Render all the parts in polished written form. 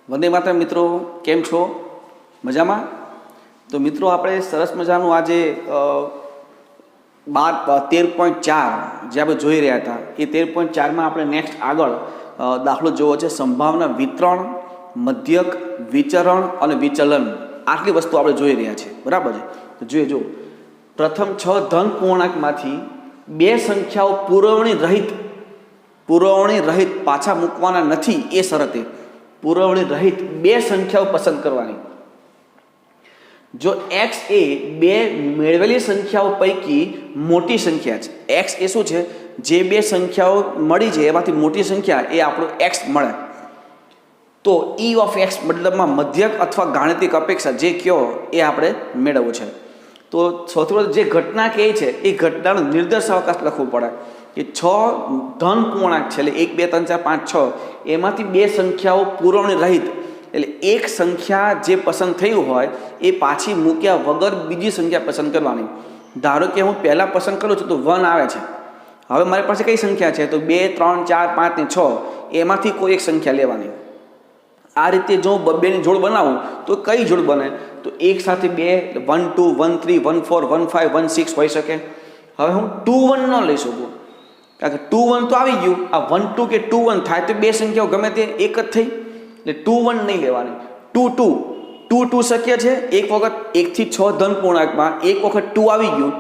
વંદે માતરમ મિત્રો, કેમ છો? મજામાં? તો મિત્રો આપણે સરસ મજાનું આજે 13.4 જે આપણે જોઈ રહ્યા હતા એ 13.4માં આપણે નેક્સ્ટ આગળ દાખલો જોવો છે સંભાવના વિતરણ, મધ્યક, વિચરણ અને વિચલન. આટલી વસ્તુ આપણે જોઈ રહ્યા છીએ, બરાબર છે? તો જો પ્રથમ 6 ધન પૂર્ણાંકમાંથી બે સંખ્યાઓ પુરવણી રહિત પાછા મૂકવાના નથી એ શરતે પુરવણી રહિત બે સંખ્યાઓ પસંદ કરવાની. જો x એ બે મેળવેલી સંખ્યાઓ પૈકી મોટી સંખ્યા છે, x એ શું છે? જે બે સંખ્યાઓ મળી છે એમાંથી મોટી સંખ્યા એ આપણો x મળે, તો e ઓફ x મતલબમાં મધ્યક અથવા ગાણિતિક અપેક્ષા જે કયો એ આપણે મેળવવું છે. તો સૌથી વધુ જે ઘટના કહે છે એ ઘટનાનો નિર્દેશાવકાશ લખવું પડે કે 6 ધન પૂર્ણાંક છે, એટલે 1 2 3 4 5 6 એમાંથી બે સંખ્યાઓ પુરવણી રહિત, એટલે એક સંખ્યા જે પસંદ થયું હોય એ પાછી મૂક્યા વગર બીજી સંખ્યા પસંદ કરવાની. ધારો કે હું પહેલાં પસંદ કરું છું તો 1 આવે છે. હવે મારી પાસે કઈ સંખ્યા છે? તો 2 3 4 5 ને 6 એમાંથી કોઈ એક સંખ્યા લેવાની. આ રીતે જો હું બેની જોડ બનાવું તો કઈ જોડ બને? તો એક સાથે બે 1 2 1 3 1 4 1 5 1 6 હોઈ શકે. હવે હું 2 1 ન લઈ શકું કારણ કે 2 1 તો આવી ગયું. આ 1 2 કે 2 1 થાય તો બે સંખ્યાઓ ગમે તે એક જ થઈ, એટલે 2 1 નહીં લેવાની. 2 2 શક્ય છે. એક વખત 1 થી 6 ધન પૂર્ણાંકમાં એક વખત 2 આવી ગયું,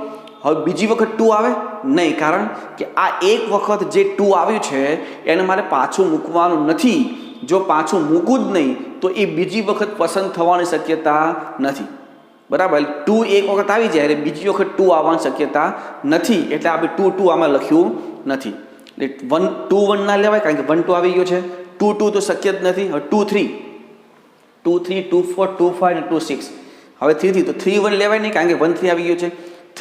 હવે બીજી વખત 2 આવે નહીં, કારણ કે આ એક વખત જે 2 આવ્યું છે એને મારે પાછું મૂકવાનું નથી. જો પાછું મૂકવું જ નહીં તો એ બીજી વખત પસંદ થવાની શક્યતા નથી, બરાબર? 2 એક વખત આવી જાય એટલે બીજી વખત 2 આવવાની શક્યતા નથી, એટલે આપણે 2 2 આમાં લખ્યું નથી. એટલે 1 2 1 ના લેવાય કારણ કે 1 2 આવી ગયો છે. 2 2 તો શક્ય જ નથી. હવે 2 3 2 3 2 4 2 5 અને 2 6. હવે 3 3 તો 3 1 લેવાય નહીં કારણ કે 1 3 આવી ગયું છે.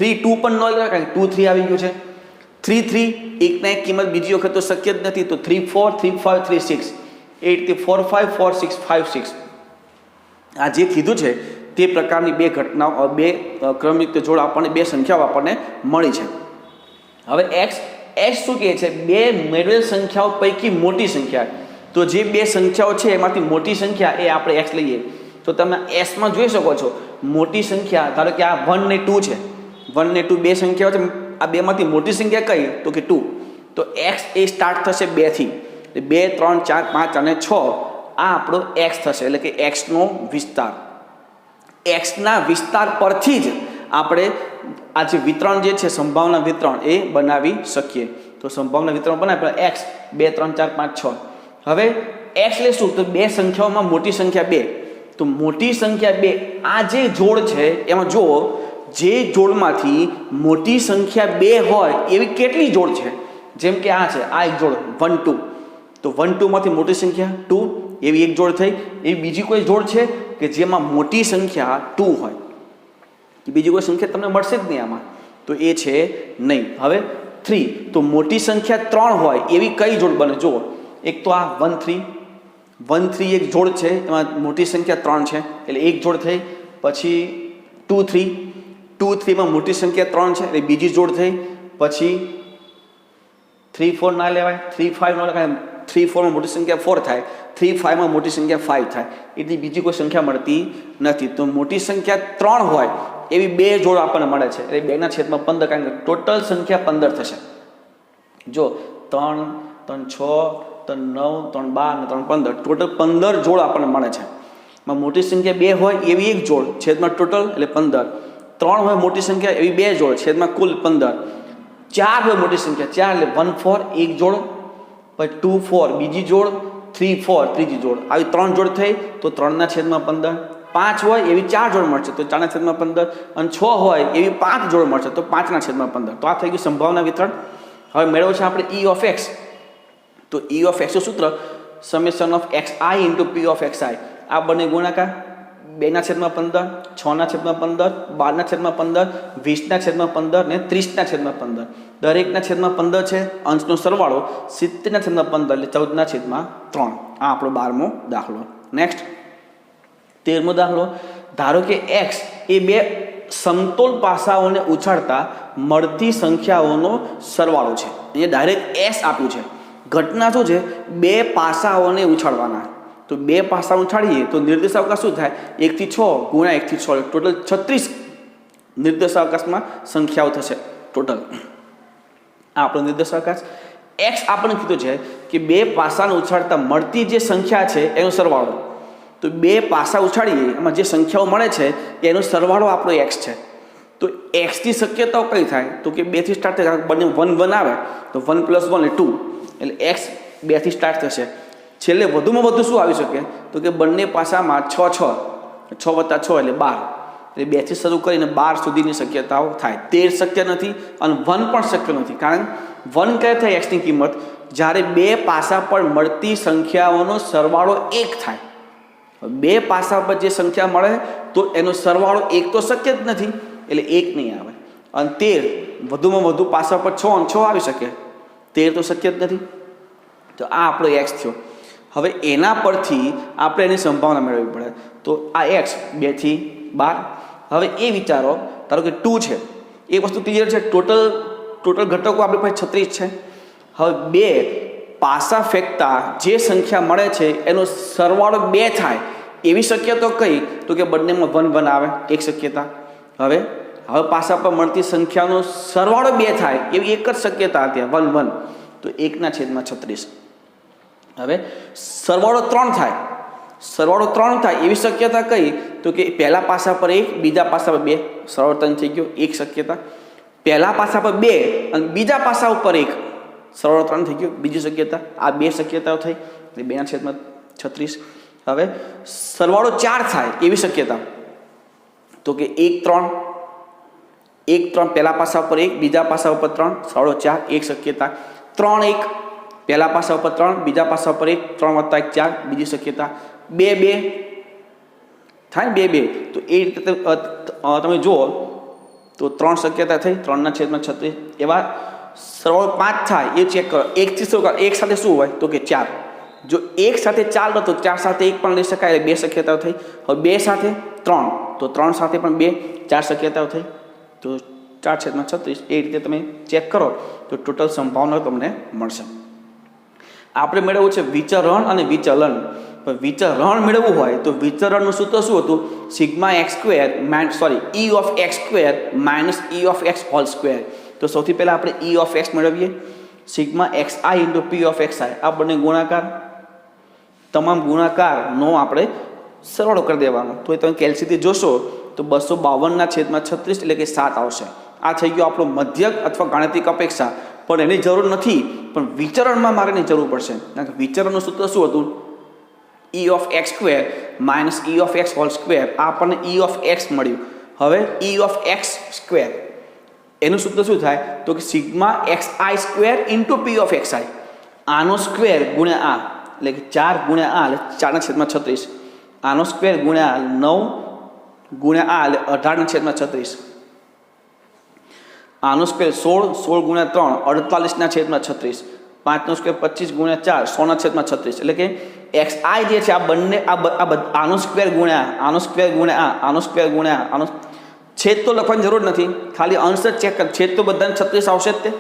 3 2 પણ ન લેવાય કારણ કે 2 3 આવી ગયું છે. 3 3 એકના એક કિંમત બીજી વખત તો શક્ય જ નથી, તો 3 4 3 5 3 6 8 થી 4 5 4 6 5 6. આ જે કીધું છે તે પ્રકારની બે ઘટનાઓ, બે ક્રમયુક્ત જોડ આપણને બે સંખ્યાઓ આપણને મળી છે. હવે x શું કહે છે? બે મેળવેલ સંખ્યાઓ પૈકી મોટી સંખ્યા. તો જે બે સંખ્યાઓ છે એમાંથી મોટી સંખ્યા એ આપણે x લઈએ તો તમે એસમાં જોઈ શકો છો મોટી સંખ્યા. ધારો કે આ 1 ને 2 છે, 1 ને 2 બે સંખ્યાઓ છે. આ બેમાંથી મોટી સંખ્યા કઈ? તો કે 2. તો x એ સ્ટાર્ટ થશે 2 થી, 2 3 4 5 અને 6 આ આપણો x થશે, એટલે કે xનો વિસ્તાર. xના વિસ્તાર પરથી જ આપણે આ જે વિતરણ જે છે સંભાવના વિતરણ એ બનાવી શકીએ. તો સંભાવના વિતરણ બનાવે x 2 3 4 5 6. હવે x લેશું તો બે સંખ્યાઓમાં મોટી સંખ્યા 2, તો મોટી સંખ્યા 2 આ જે જોડ છે એમાં જુઓ, જે જોડમાંથી મોટી સંખ્યા 2 હોય એવી કેટલી જોડ છે? જેમ કે આ છે, આ એક જોડ 1 2, તો 1 2 માંથી મોટી સંખ્યા 2 એવી એક જોડ થઈ. એવી બીજી કોઈ જોડ છે કે જેમાં મોટી સંખ્યા 2 હોય? બીજી કોઈ સંખ્યા તમને મળશે જ નહીં આમાં, તો એ છે નહીં. હવે 3, તો મોટી સંખ્યા 3 હોય એવી કઈ જોડ બને? જુઓ, એક તો આ 1 3 એક જોડ છે, એમાં મોટી સંખ્યા 3 છે એટલે એક જોડ થઈ. પછી 2 3 માં મોટી સંખ્યા 3 છે એટલે બીજી જોડ થઈ. પછી 3 4 ના લેવાય, 3 5 ના લેવાય, 3 4 માં મોટી સંખ્યા 4 થાય, 3 5 માં મોટી સંખ્યા 5 થાય, એટલી બીજી કોઈ સંખ્યા મળતી નથી. તો મોટી સંખ્યા 3 હોય એવી બે જોડ આપણને મળે છે, એટલે 2/15, કારણ કે ટોટલ સંખ્યા 15 થશે. જો 3 3 6 3 9 3 12 અને 3 15, ટોટલ 15 જોડ આપણને મળે છે. એમાં મોટી સંખ્યા 2 હોય એવી એક જોડ છેદમાં ટોટલ એટલે 15, 3 હોય મોટી સંખ્યા એવી બે જોડ છેદમાં કુલ 15, 4 હોય મોટી સંખ્યા 4 એટલે 1 4 એક જોડ, પછી 2 4 બીજી જોડ, 3 4 ત્રીજી જોડ, આવી 3 જોડ થઈ તો 3/15. 5 હોય એવી 4 જોડ મળશે તો 4/15, અને 6 હોય એવી 5 જોડ મળશે તો 5/15. તો આ થઈ ગયું સંભાવના વિતરણ. હવે મેળવ્યું છે આપણે e ઓફ x. તો e ઓફ x નું સૂત્ર summation of xi into p of xi. આ બંને ગુણાકાર 2/15, 6/15, 12/15, 20/15 ને 30/15. દરેકના છેદમાં 15 છે. અંશનો સરવાળો 70/15 એટલે 14/3. આ આપણો 12મો દાખલો. નેક્સ્ટ 13મો દાખલો. ધારો કે x એ બે સમતોલ પાસાઓને ઉછાળતા મળતી સંખ્યાઓનો સરવાળો છે. અહીંયા ડાયરેક્ટ s આપ્યું છે. ઘટના શું છે? બે પાસાઓને ઉછાળવાના. તો 2 પાસા ઉછાળીએ તો નિર્દેશાવકાશ શું થાય? 1 થી 6 ગુણ્યા 1 થી 6 ટોટલ 36 નિર્દેશાવકાશમાં સંખ્યાઓ થશે ટોટલ. આ આપણો નિર્દેશાવકાશ. એક્સ આપણને કીધું છે કે 2 પાસાને ઉછાળતા મળતી જે સંખ્યા છે એનો સરવાળો. તો 2 પાસા ઉછાળીએ એમાં જે સંખ્યાઓ મળે છે એનો સરવાળો આપણો એક્સ છે. તો એક્સની શક્યતાઓ કઈ થાય? તો કે 2 થી સ્ટાર્ટ થાય, બંને 1 1 આવે તો 1 + 1 એટલે 2, એટલે એક્સ 2 થી સ્ટાર્ટ થશે. છેલ્લે વધુમાં વધુ શું આવી શકે? તો કે બંને પાસામાં 6 6 6 + 6 એટલે 12, એટલે 2 થી શરૂ કરીને 12 સુધીની શક્યતાઓ થાય. 13 શક્ય નથી અને 1 પણ શક્ય નથી. કારણ 1 ક્યારે થાય એક્સની કિંમત? જ્યારે 2 પાસા પર મળતી સંખ્યાઓનો સરવાળો 1 થાય. 2 પાસા પર જે સંખ્યા મળે તો એનો સરવાળો 1 તો શક્ય જ નથી, એટલે 1 નહીં આવે. અને 13 વધુમાં વધુ પાસા પર 6 અને 6 આવી શકે, 13 તો શક્ય જ નથી. તો આ આપણો એક્સ થયો. હવે એના પરથી આપણે એની સંભાવના મેળવવી પડે. તો આ એક્સ 2 થી 12. હવે એ વિચારો, ધારો કે 2 છે, એ વસ્તુ ક્લિયર છે. ટોટલ ઘટકો આપણી પાસે 36 છે. હવે 2 પાસા ફેંકતા જે સંખ્યા મળે છે એનો સરવાળો 2 થાય એવી શક્યતા કઈ? તો કે બંનેમાં 1 1 આવે, એક શક્યતા. હવે પાસા પર મળતી સંખ્યાનો સરવાળો 2 થાય એવી એક જ શક્યતા હતી, 1 1. તો 1/36. હવે સરવાળો 3 થાય, સરવાળો 3 થાય એવી શક્યતા કઈ? તો કે પહેલા પાસા પર 1, બીજા પાસા પર 2, સરવાળો 3 થઈ ગયો, એક શક્યતા. પહેલા પાસા પર 2 અને બીજા પાસા ઉપર 1, સરવાળો 3 થઈ ગયો, બીજી શક્યતા. આ 2 શક્યતાઓ થઈ, એટલે 2/36. હવે સરવાળો 4 થાય એવી શક્યતા, તો કે 1 3 1 3 પહેલા પાસા ઉપર 1, બીજા પાસા ઉપર 3, સરવાળો 4, એક શક્યતા. 3 1 પહેલા પાસા ઉપર 3, બીજા પાસા ઉપર 1, 3 + 1 4, બીજી શક્યતા. 2 2 થાય, 2 2. તો એ રીતે તમે જુઓ તો 3 શક્યતા થઈ, 3/36. એવા સરવાળો 5 થાય એ ચેક કરો. 1 થી શરૂ કરો, 1 સાથે શું હોય? તો કે 4. જો 1 સાથે 4 લો તો 4 સાથે 1 પણ લઈ શકાય, એટલે 2 શક્યતાઓ થઈ. હવે 2 સાથે 3, તો 3 સાથે પણ 2, 4 શક્યતાઓ થઈ. તો 4/36. એ રીતે તમે ચેક કરો તો ટોટલ સંભાવના તમને મળશે. આપણે મેળવવું છે વિચરણ અને વિચલન. પણ વિચરણ મેળવવું હોય તો વિચરણનું સૂત્ર શું હતું? E of x square minus E of x whole square. તો સૌથી પહેલાં આપણે E of x મેળવીએ. xi × p of xi. આ બંને ગુણાકાર, તમામ ગુણાકારનો આપણે સરવાળો કરી દેવાનો. તો તમે કેલ્સીથી જોશો તો 252/36 એટલે કે 7 આવશે. આ થઈ ગયો આપણો મધ્યક અથવા ગાણિતિક અપેક્ષા. પણ એની જરૂર નથી, પણ વિચરણમાં મારે એની જરૂર પડશે. કારણ કે વિચરણનું સૂત્ર શું હતું? E of x square minus E of x whole square. આ આપણને E of x મળ્યું. હવે E of x square એનું સૂત્ર શું થાય? તો કે xi² × p of xi. આનો સ્ક્વેર ગુણ્યા આ, એટલે કે 4 ગુણ્યા આ એટલે 4/36. આનો સ્ક્વેર ગુણ્યા 9 ગુણ્યા આ એટલે 18/36. આનો સ્ક્વેર 16 ગુણ્યા 3 48/36. 5નો સ્ક્વેર 25 ગુણ્યા 4 16/36. એટલે કે xi જે છે આ બંને આનો સ્ક્વેર ગુણ્યા આનો સ્ક્વેર ગુણ્યા આનો સ્ક્વેર ગુણ્યા આનો છેદ તો લખવાની જરૂર નથી, ખાલી અંશ જ ચેક કર. છેદ તો બધાને 36 આવશે જ. તે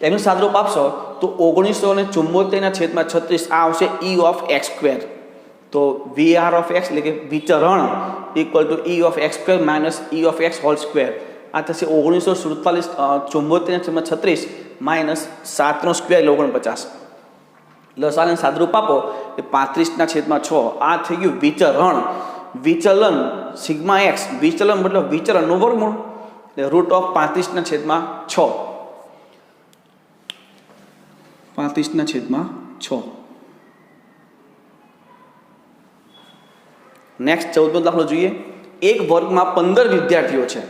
એનું સાદરૂપ આપશો તો 1974/36 આ આવશે E of x square. તો VR of x એટલે કે વિચરણ = E of x square minus E of x whole square. આ થશે 1974/36 minus 7નો સ્ક્વેર એટલે 49. લસાને સાદરૂપ આપો એ 35/6. આ થઈ ગયું વિચરણ. વિચલન σx, વિચલન મતલબ વિચરણનું વર્ગમૂળ, એટલે √35/6. 35/6. નેક્સ્ટ 14નો દાખલો જોઈએ. એક વર્ગમાં 15 વિદ્યાર્થીઓ છે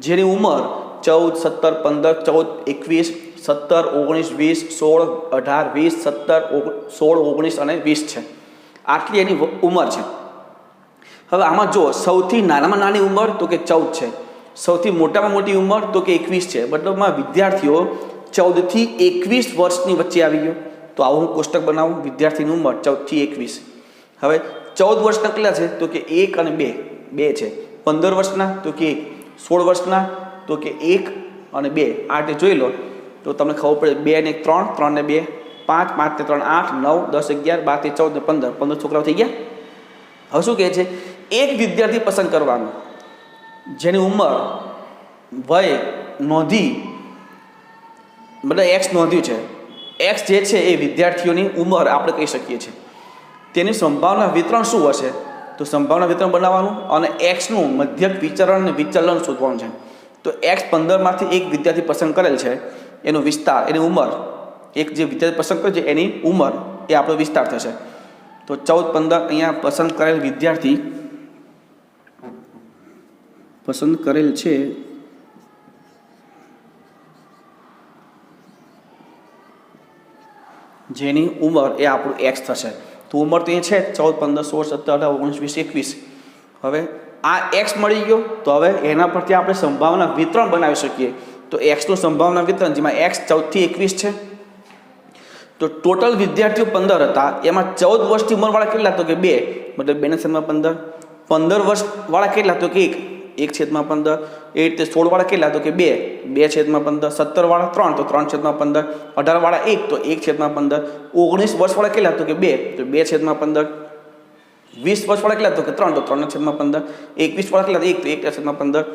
જેની ઉંમર 14 17 15 14 21 17 19 20 16 18 20 17 16 19 અને 20 છે. આટલી એની ઉંમર છે. હવે આમાં જો સૌથી નાનામાં નાની ઉંમર તો કે 14 છે, સૌથી મોટામાં મોટી ઉંમર તો કે 21 છે. મતલબમાં વિદ્યાર્થીઓ 14 થી 21 વર્ષની વચ્ચે આવી ગયો. તો આવું હું કોષ્ટક બનાવું. વિદ્યાર્થીની ઉંમર 14 થી 21. હવે 14 વર્ષના કેટલા છે? તો કે 1 અને 2 છે. 15 વર્ષના તો કે 1, 16 વર્ષના તો કે 1 અને 2. આ રીતે જોઈ લો તો તમને ખબર પડે. 2 અને 3, 3 ને 2, 5 5 3 8 9 10 11 12 14 15 15 છોકરાઓ થઈ ગયા. હવે શું કહે છે, એક વિદ્યાર્થી પસંદ કરવાનો જેની ઉંમર વય નોંધી મતલબ એક્સ નોંધ્યું છે. એક્સ જે છે એ વિદ્યાર્થીઓની ઉંમર આપણે કહી શકીએ છીએ. તેની સંભાવના વિતરણ શું હશે, તો સંભાવના વિતરણ બનાવવાનું અને એક્સનું મધ્યક વિચરણ અને વિચલન શોધવાનું છે. તો એક્સ 15માંથી એક વિદ્યાર્થી પસંદ કરેલ છે, એનો વિસ્તાર, એની ઉંમર, એક જે વિદ્યાર્થી પસંદ કરે છે એની ઉંમર એ આપણો વિસ્તાર થશે. તો 14 15 અહીંયા પસંદ કરેલ વિદ્યાર્થી પસંદ કરેલ છે જેની ઉંમર એ આપણું એક્સ થશે. તો ઉંમર તો એ છે 14 15 16 17 18 19 20 21. હવે આ એક્સ મળી ગયો, તો હવે એના પરથી આપણે સંભાવના વિતરણ બનાવી શકીએ. તો એક્સનું સંભાવના વિતરણ જેમાં એક્સ 14 થી 21 છે. તો ટોટલ વિદ્યાર્થીઓ 15 હતા, એમાં 14 વર્ષથી ઉંમરવાળા કેટલા, તો કે 2, મતલબ 2/15. 15 વર્ષવાળા કેટલા, તો કે 1/15. એ રીતે 16 વાળા કેટલા, તો કે 2, 2/15. 17 વાળા 3, તો 3/15. 18 વાળા 1, તો 1/15. 19 વર્ષવાળા કેટલા, તો કે 2, તો 2/15. 20 વર્ષવાળા કેટલા, તો કે 3, તો 3/15. 21 વાળા કેટલા, 1, તો 1/15.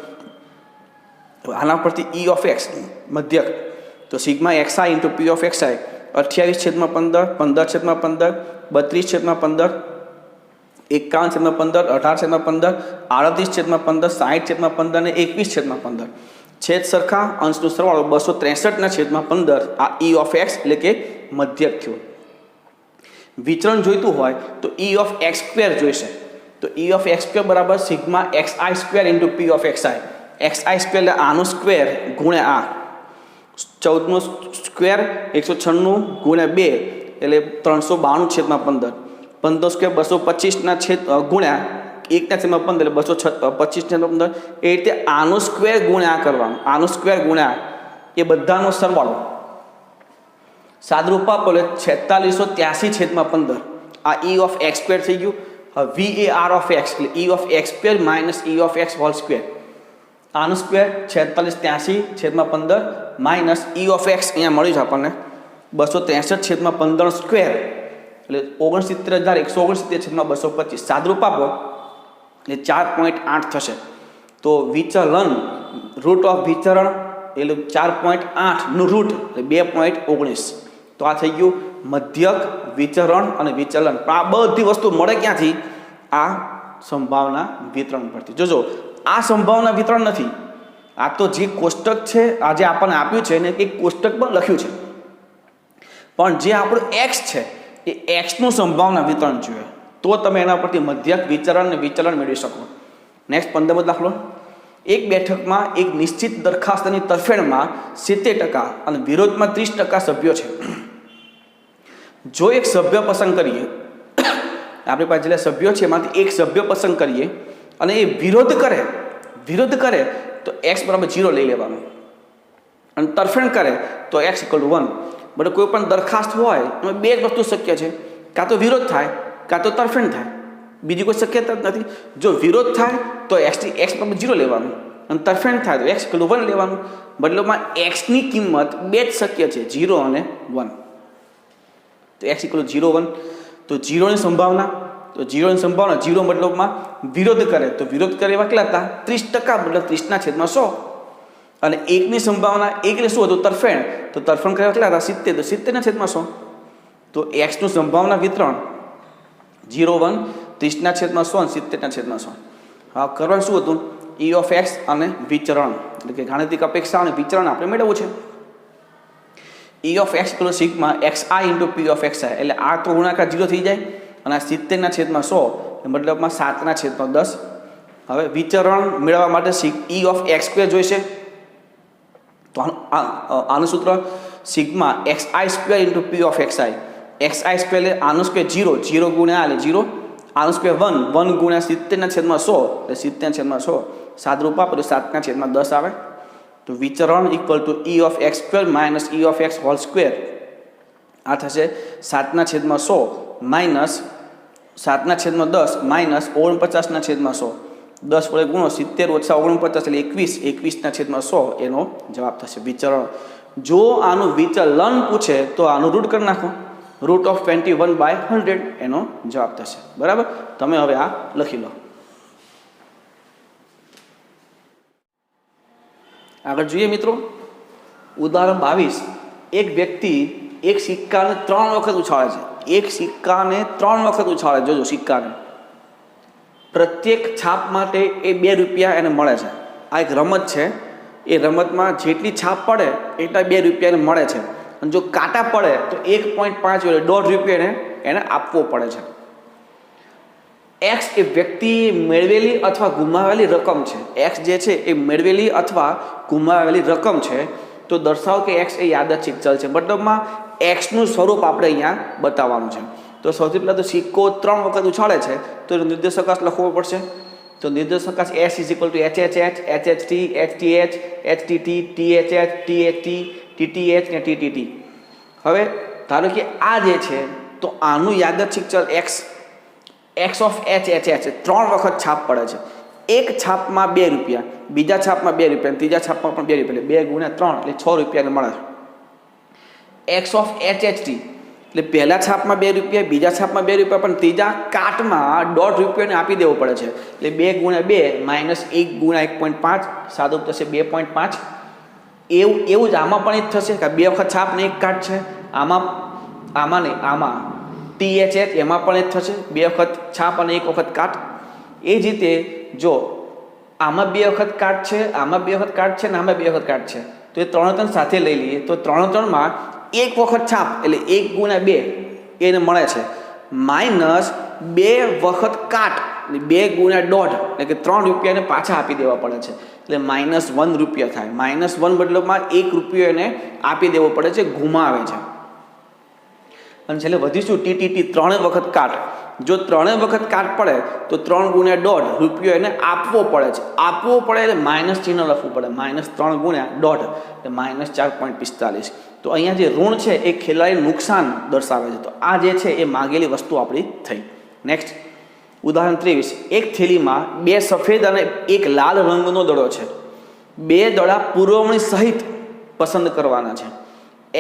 આના પરથી E of x મધ્યક, તો sigma xi into P of xi 28/15, 15/15, 32/15, 51/15, 18/15, 38/15, 60/15 અને 21/15. છેદ સરખા, અંશનો સરવાળો 263/15. આ E of x એટલે કે મધ્યક થયો. વિચરણ જોઈતું હોય તો E of x સ્ક્વેર જોઈશે. તો E of x સ્ક્વેર બરાબર sigma xi square into P of xi. xi square એટલે આનું સ્ક્વેર ગુણ્યા આ, 14નો સ્ક્વેર 196 ગુણ્યા 2 એટલે 392/15. 15 સ્ક્વેર 225 છેદ ગુણ્યા 1/15 એટલે 225/15. એ રીતે આનું સ્ક્વેર ગુણ્યા કરવાનું, આનું સ્ક્વેર ગુણ્યા એ બધાનો સરવાળો સાદરૂપ આપો એટલે 4683/15. આ E of x સ્ક્વેર થઈ ગયું. હવે VAR of x એટલે E of x square minus E of x whole square. આનું square 4683/15 minus E of x અહીંયા મળ્યું છે આપણને 263/15 સ્ક્વેર એટલે 69169/225. સાદરૂપ આપો એટલે 4.8 થશે. તો વિચલન રૂટ ઓફ વિચરણ એટલે 4.8નું રૂટ એટલે 2.19. તો આ થઈ ગયું મધ્યક, વિચરણ અને વિચલન. આ બધી વસ્તુ મળે ક્યાંથી, આ સંભાવના વિતરણ પરથી. જોજો આ સંભાવના વિતરણ નથી, આ તો જે કોષ્ટક છે, આ જે આપણને આપ્યું છે એને એક કોષ્ટક પણ લખ્યું છે, પણ જે આપણું એક્સ છે એ એક્સનું સંભાવના વિતરણ જોઈએ, તો તમે એના પરથી મધ્યક, વિચરણ અને વિચલન મેળવી શકો. નેક્સ્ટ 15મો દાખલો. એક બેઠકમાં એક નિશ્ચિત દરખાસ્તની તરફેણમાં 70% અને વિરોધમાં 30% સભ્યો છે. જો એક સભ્ય પસંદ કરીએ, આપણી પાસે જેટલા સભ્યો છે એમાંથી એક સભ્ય પસંદ કરીએ અને એ વિરોધ કરે તો x બરાબર 0 લઈ લેવાનું, અને તરફેણ કરે તો x = 1. બરાબર, કોઈ પણ દરખાસ્ત હોય એમાં બે જ વસ્તુ શક્ય છે, કાં તો વિરોધ થાય કાં તો તરફેણ થાય, બીજી કોઈ શક્યતા જ નથી. જો વિરોધ થાય તો x બરાબર 0 લેવાનું, અને તરફેણ થાય તો x = 1 લેવાનું. મતલબમાં xની કિંમત બે જ શક્ય છે, 0 અને 1. તો x = 0 1. તો 0ની સંભાવના, તો 0ની સંભાવના 0 મતલબમાં વિરોધ કરે, તો વિરોધ કરે એવા કેટલા હતા, 30%, મતલબ 30/100. અને 1ની સંભાવના, 1 એટલે શું હતું, તરફેણ, તો તરફેણ કરે કેટલા હતા, 70, તો 70/100. તો xનું સંભાવના વિતરણ 0 1, 30/100 અને 70/100. હા, કરવાનું શું હતું, E of x અને વિચરણ એટલે કે ગાણિતિક અપેક્ષા અને વિચરણ આપણે મેળવવું છે. E of x = sigma xi into P of xi એટલે આ તો ગુણાકાર 0 થઈ જાય, અને આ 70/100 મતલબમાં 7/10. હવે વિચરણ મેળવવા માટે E of x સ્ક્વેર જોઈશે. તો આનું સૂત્ર sigma xi square into P of xi. xi square એટલે આનું સ્ક્વેર 0 ગુણ્યા એટલે 0, આનું સ્ક્વેર 1 ગુણ્યા 70/100 એટલે 70/100. સાદરૂપ આપો તો 7/10 આવે. તો વિચરણ = E of x square minus E of x whole square. આ થશે 7/100 માઇનસ 7/10 માઇનસ 49/100. 10 વડે ગુણો 70 - 49 એટલે 21, 21/100 એનો જવાબ થશે. વિચરણ જો આનું વિચલન પૂછે તો આનું રૂટ કરી નાખો, √21/100 એનો જવાબ થશે. બરાબર, તમે હવે આ લખી લો. આગળ જોઈએ મિત્રો, ઉદાહરણ 22. એક વ્યક્તિ એક સિક્કાને 3 વખત ઉછાળે છે. એક સિક્કાને 3 વખત ઉછાળે, જોજો સિક્કાને. પ્રત્યેક છાપ માટે એ 2 રૂપિયા એને મળે છે. આ એક રમત છે. એ રમતમાં જેટલી છાપ પડે એટલા 2 રૂપિયા એને મળે છે. અને જો કાંટા પડે તો 1.5 એટલે 1.5 રૂપિયા એને આપવો પડે છે. એક્સ એ વ્યક્તિ મેળવેલી અથવા ગુમાવેલી રકમ છે. એક્સ જે છે એ મેળવેલી અથવા ગુમાવેલી રકમ છે. તો દર્શાવો કે એક્સ એ યાદચ્છિક ચલ છે. મતલબમાં એક્સનું સ્વરૂપ આપણે અહીંયા બતાવવાનું છે. તો સૌથી પહેલાં તો સિક્કો 3 વખત ઉછાળે છે, તો એનો નિર્દેશકાંશ લખવો પડશે. તો નિર્દેશકાંશ S = HHH, HHT, HTH, HTT, THH, THT, TTH ને TTT. હવે ધારો કે આ જે છે તો આનું યાદચ્છિક ચલ x of HHH 3 વખત છાપ પડે છે. એક છાપમાં 2 રૂપિયા, બીજા છાપમાં 2 રૂપિયા, ત્રીજા છાપમાં પણ 2 રૂપિયા, એટલે 2 × 3 એટલે 6 રૂપિયાને મળે છે. x of HHT એટલે પહેલા છાપમાં 2 રૂપિયા, બીજા છાપમાં 2 રૂપિયા, પણ ત્રીજા કાટમાં 1.5 રૂપિયાને આપી દેવો પડે છે. એટલે 2 × 2 -1 × 1.5 સાદું થશે 2.5. એવું જ આમાં પણ એ જ થશે કે 2 વખત છાપ ને એક કાટ છે. આમાં THH એમાં પણ એ જ થશે, 2 વખત છાપ અને 1 વખત કાટ. એ જ રીતે જો આમાં 2 વખત કાટ છે, આમાં 2 વખત કાટ છે, ને આમાં 2 વખત કાટ છે, તો એ 3 સાથે લઈ લઈએ તો 3 1 વખત છાપ એટલે 1 × 2 એને મળે છે, -2 વખત કાટ એટલે 2 × 1.5 એટલે કે 3 રૂપિયાને પાછા આપી દેવા પડે છે. એટલે -1 રૂપિયા થાય. -1 મતલબમાં 1 રૂપિયો એને આપી દેવો પડે છે, ગુમાવે છે. અને છેલ્લે વધીશું TTT 3 વખત કાટ. જો 3 વખત કાટ પડે તો 3 × 1.5 રૂપિયો એને આપવો પડે છે. આપવો પડે એટલે માઇનસ ચિહ્ન લખવું પડે, -3 × 1.5 એટલે -4.45. તો અહીંયા જે ઋણ છે એ ખેલાડીનું નુકસાન દર્શાવે છે. તો આ જે છે એ માગેલી વસ્તુ આપણી થઈ. નેક્સ્ટ ઉદાહરણ 23. એક થેલીમાં 2 સફેદ અને 1 લાલ રંગનો દડો છે. 2 દડા પુરવણી સહિત પસંદ કરવાના છે.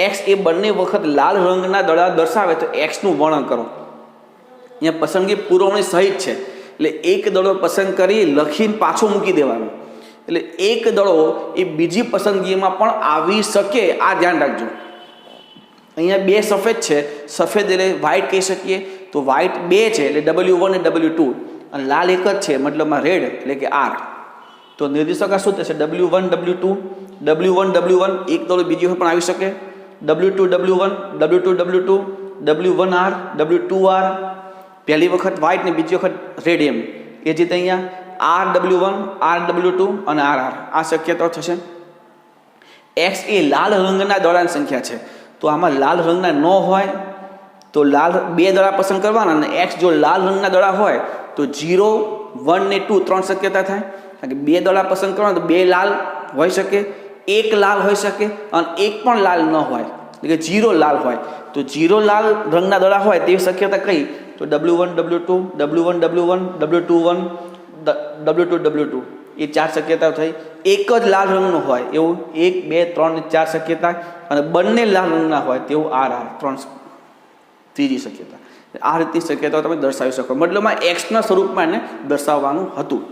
એક્સ એ બંને વખત લાલ રંગના દડા દર્શાવે તો એક્સનું વર્ણન કરો. અહીંયા પસંદગી પુરવણી સહિત છે એટલે એક દડો પસંદ કરી લખીને પાછો મૂકી દેવાનો. એટલે એક દડો એ બીજી પસંદગીમાં પણ આવી શકે, આ ધ્યાન રાખજો. અહીંયા 2 સફેદ છે, સફેદ એટલે વ્હાઇટ કહી શકીએ, તો વ્હાઇટ 2 છે એટલે W1 અને W2, અને લાલ એક જ છે મતલબમાં રેડ એટલે કે R. તો નિર્દેશકાંશ શું થશે? W1 W2, W1 W1, એક દડો બીજી વખત પણ આવી શકે, W2 W1, W2 W2, W1R, W2R, પહેલી વખત વ્હાઇટ ને બીજી વખત રેડ, એમ એ જ રીતે અહીંયા RW1, RW2 અને RR આ શક્યતાઓ થશે. X એ લાલ રંગના દડાની સંખ્યા છે. તો આમાં લાલ રંગના ન હોય તો લાલ 2 દડા પસંદ કરવાના, અને X જો લાલ રંગના દડા હોય તો 0, 1 ને 2 3 શક્યતા થાય. કારણ કે 2 દડા પસંદ કરવાના તો 2 લાલ હોઈ શકે, 1 લાલ હોઈ શકે, અને 1 પણ લાલ ન હોય એટલે કે 0 લાલ હોય. તો 0 લાલ રંગના દડા હોય તેવી શક્યતા કઈ? તો W1 W2, W1 W1, W2 W2 W2 એ 4 શક્યતાઓ થઈ. એક જ લાલ રંગનો હોય એવું 1 2 3 ને 4 શક્યતા, અને બંને લાલ રંગના હોય તેવું RR 3 ત્રીજી શક્યતા. આ રીતની શક્યતાઓ તમે દર્શાવી શકો. મતલબમાં એક્સના સ્વરૂપમાં એને દર્શાવવાનું હતું.